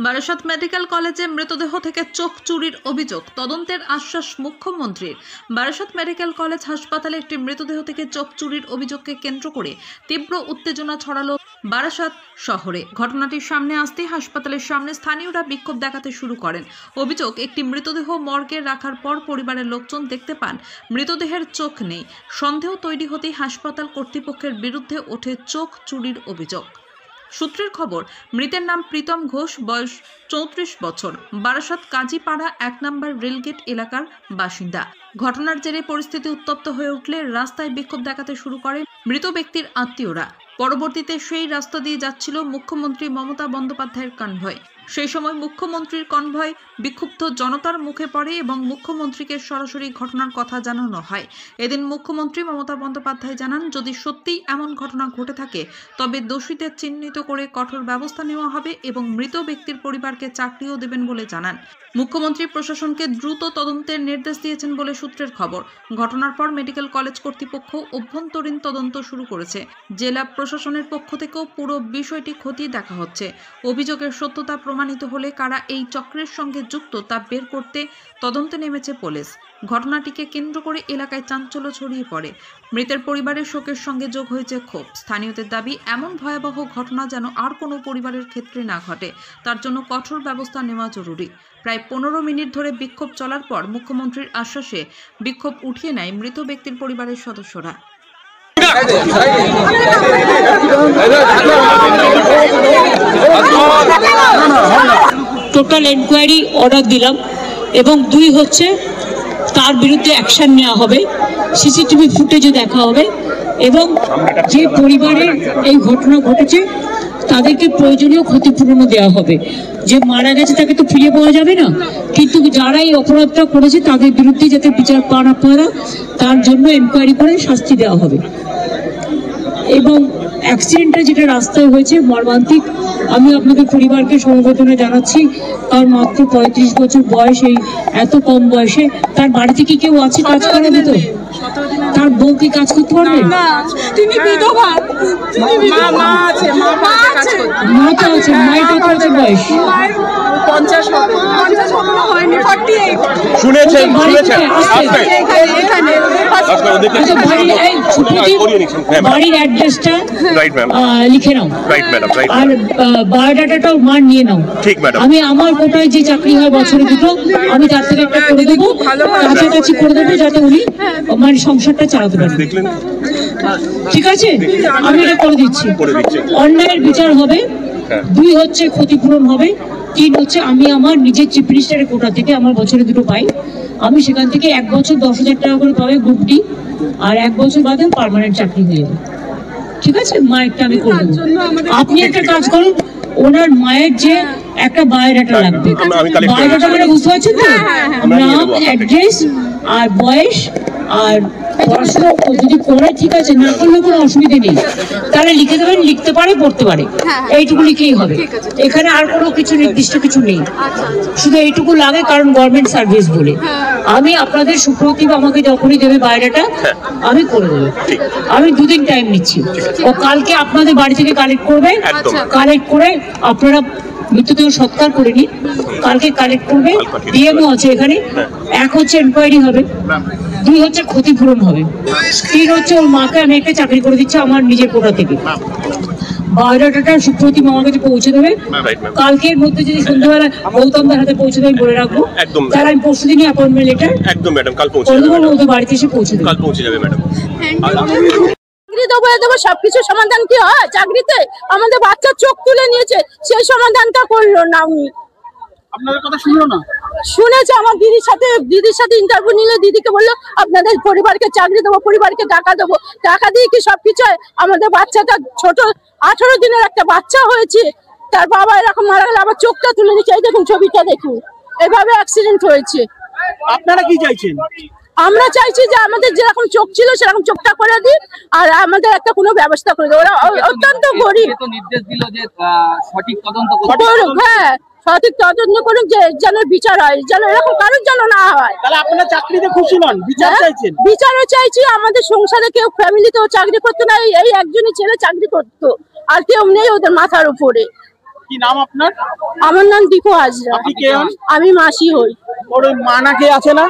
Barasat medical কলেজে মৃতদেহ থেকে চোখ চুরির অভিযোগ, তদন্তের আশ্বাস মুখ্যমন্ত্রীর। বারাসাত মেডিকেল কলেজ হাসপাতালে একটি মৃতদেহ থেকে চোখ চুরির অভিযোগকে কেন্দ্র করে তীব্র উত্তেজনা ছড়ালো বারাসাত শহরে। ঘটনাটির সামনে আসতেই হাসপাতালের সামনে স্থানীয়রা বিক্ষোভ দেখাতে শুরু করেন। অভিযোগ, একটি মৃতদেহ মর্গে রাখার পর পরিবারের লোকজন দেখতে পান মৃতদেহের চোখ নেই। সন্দেহ তৈরি হতেই হাসপাতাল কর্তৃপক্ষের বিরুদ্ধে ওঠে চোখ চুরির অভিযোগ। সূত্রের খবর, মৃতের নাম প্রীতম ঘোষ, বয়স 34 বছর, বারাসাত কাজীপাড়া 1 নম্বর রেলগেট এলাকার বাসিন্দা। ঘটনার জেরে পরিস্থিতি উত্তপ্ত হয়ে উঠলে রাস্তায় বিক্ষোভ দেখাতে শুরু করে মৃত ব্যক্তির আত্মীয়রা। পরবর্তীতে সেই রাস্তা দিয়ে যাচ্ছিল মুখ্যমন্ত্রী মমতা বন্দ্যোপাধ্যায়ের কনভয়। সেই সময় মুখ্যমন্ত্রীর কনভয় বিক্ষুব্ধ জনতার মুখে পড়ে এবং মুখ্যমন্ত্রীকে সরাসরি ঘটনার কথা জানানো হয়। এদিন মুখ্যমন্ত্রী মমতা বন্দ্যোপাধ্যায় জানান, যদি সত্যিই এমন ঘটনা ঘটে থাকে তবে দোষীদের চিহ্নিত করে কঠোর ব্যবস্থা নেওয়া হবে এবং মৃত ব্যক্তির পরিবারকে চাকরিও দেবেন বলে জানান। মুখ্যমন্ত্রী প্রশাসনকে দ্রুত তদন্তের নির্দেশ দিয়েছেন বলে সূত্রের খবর। ঘটনার পর মেডিকেল কলেজ কর্তৃপক্ষ অভ্যন্তরীণ তদন্ত শুরু করেছে। জেলা প্রশাসনের পক্ষ থেকেও পুরো বিষয়টি খতিয়ে দেখা হচ্ছে। অভিযোগের সত্যতা প্রমাণিত হলে কারা এই চক্রের সঙ্গে যুক্ত তা বের করতে তদন্তে নেমেছে পুলিশ। ঘটনাটিকে কেন্দ্র করে এলাকায় চাঞ্চল্য ছড়িয়ে পড়ে। মৃতের পরিবারের শোকের সঙ্গে যোগ হয়েছে ক্ষোভ। স্থানীয়দের দাবি, এমন ভয়াবহ ঘটনা যেন আর কোনো পরিবারের ক্ষেত্রে না ঘটে, তার জন্য কঠোর ব্যবস্থা নেওয়া জরুরি। প্রায় 15 মিনিট ধরে বিক্ষোভ চলার পর মুখ্যমন্ত্রীর আশ্বাসে বিক্ষোভ উঠিয়ে নেয় মৃত ব্যক্তির পরিবারের সদস্যরা। টোটাল এনকোয়ারি অর্ডার দিলাম এবং 2 হচ্ছে তার বিরুদ্ধে অ্যাকশন নেওয়া হবে, সিসিটিভি ফুটেজও দেখা হবে এবং যে পরিবারের এই ঘটনা ঘটেছে তাদেরকে প্রয়োজনীয় ক্ষতিপূরণও দেওয়া হবে। যে মারা গেছে তাকে তো ফিরে পাওয়া যাবে না, কিন্তু যারা এই অপরাধটা করেছে তাদের বিরুদ্ধে যাতে বিচার পান আপনারা, তার জন্য এনকোয়ারি করে শাস্তি দেওয়া হবে। এবং অ্যাক্সিডেন্টটা যেটা রাস্তায় হয়েছে মর্মান্তিক, আমি আপনাদের পরিবারকে সমবেদনা জানাচ্ছি। কারণ মাত্র 35 বছর বয়স, এই এত কম বয়সে তার বাড়িতে কি কেউ আছে কাজ করে দিত? তার বউ কি কাজ করতে পারবে? মা তো আছে, মায়ের কত আছে বয়স? বাড়ির অ্যাড্রেসটা লিখে নাও আর বায়োডাটাটাও মার নিয়ে নাও। আমি আমার কোটায় যে চাকরি হয় বছরে 2টো, আমি তার থেকে একটা করে দেবো, কাছাকাছি করে দেবো, যাতে উনি মানে সংসারটা চালাতে পারেন। ঠিক আছে, আমি এটা করে দিচ্ছি। অন্যায়ের বিচার হবে, 2 হচ্ছে ক্ষতিপূরণ হবে, 3 হচ্ছে আমি আমার নিজের চিফ মিনিস্টারের কোটা থেকে আমার বছরে 2টো পাই, আমি সেখান থেকে 1 বছর 10,000 টাকা করে পাবে গ্রুপ ডি, আর 1 বছর বাদে পার্মানেন্ট চাকরি হয়ে যাবে। ঠিক আছে, মায়েরটা আমি করে দেবো। আপনি একটা কাজ করুন, ওনার মায়ের যে একটা বায়োডাটা লাগবে, বায়োডাটা মানে বুঝতে পারছেন তো, নাম, অ্যাড্রেস আর বয়স আর পড়াশোনা যদি করে, ঠিক আছে, না করলে কোনো অসুবিধা নেই, তাহলে লিখে দেবেন, লিখতে পারে পড়তে পারে, এইটুকু লিখেই হবে। এখানে আর কোনো কিছু নির্দিষ্ট কিছু নেই, শুধু এইটুকু লাগে কারণ গভর্নমেন্ট সার্ভিস বলে। আমি আপনাদের সুপ্রতিভ আমাকে যখনই দেবে বায়োডাটা আমি করে দেবো। আমি 2 দিন টাইম নিচ্ছি, ও কালকে আপনাদের বাড়ি থেকে কালেক্ট করবে, কালেক্ট করে আপনারা মৃতদেহ সৎকার করে নিন, কালকে কালেক্ট করবে, ডিএমও আছে এখানে। 1 হচ্ছে এনকোয়ারি হবে, 2 হচ্ছে ক্ষতিপূরণ হবে, 3 হচ্ছে ওর মাকে আমি একটা চাকরি করে দিচ্ছি আমার নিজের কোটা থেকে। বায়োডাটাটা সুপ্রতিম আমার কাছে পৌঁছে দেবে, কালকের মধ্যে যদি সন্ধ্যাবেলা গৌতমদার হাতে পৌঁছে দেবে বলে রাখবো, তাহলে আমি পরশু দিনই অ্যাপয়েন্টমেন্ট লেটার একদম ম্যাডাম কাল পৌঁছে দেবো, ওদের বাড়িতে এসে পৌঁছে দেবে, কাল পৌঁছে যাবে ম্যাডাম। সবকিছু সমাধান কি হয় চাকরিতে? আমাদের বাচ্চা চোখ তুলে নিয়েছে, সেই সমাধানটা করলো না উনি। আপনাদের কথা শুনলো না? শুনেছে, আমার দিদির সাথে ইন্টারভিউ নিলে দিদিকে বললো আপনাদের পরিবারকে চাকরি দেবো, পরিবারকে টাকা দেবো। টাকা দিয়ে কি সবকিছু? আমাদের বাচ্চাটা ছোট 18 দিনের একটা বাচ্চা হয়েছে, তার বাবা এরকম মারা গেল, আবার চোখটা তুলে নিচ্ছে। এই দেখুন ছবিটা দেখুন, এভাবে অ্যাক্সিডেন্ট হয়েছে। আপনারা কি চাইছেন? আমরা চাইছি যে আমাদের যেরকম চোখ ছিল সেরকম চোখটা করে দিন, আর আমাদের একটা কোনো ব্যবস্থা করে দেবো। ওরা অত্যন্ত গরিব, নির্দেশ দিল যে সঠিক তদন্ত করুক। হ্যাঁ, সঠিক তদন্ত করুক, যে যেন বিচার হয়, যেন এরকম কারোর যেন না হয়। তাহলে আপনারা চাকরিতে খুশি নন, বিচার চাইছেন? বিচারও চাইছি। আমাদের সংসারে কেউ ফ্যামিলিতেও চাকরি করতো না, এই একজনই ছেলে চাকরি করতো, আর কেউ নেই ওদের মাথার উপরে। কি নাম আপনার? আমার নাম দীপু হাজরা। আপনি কে হন? আমি মাসি হই। ওর মা না কে আছে না?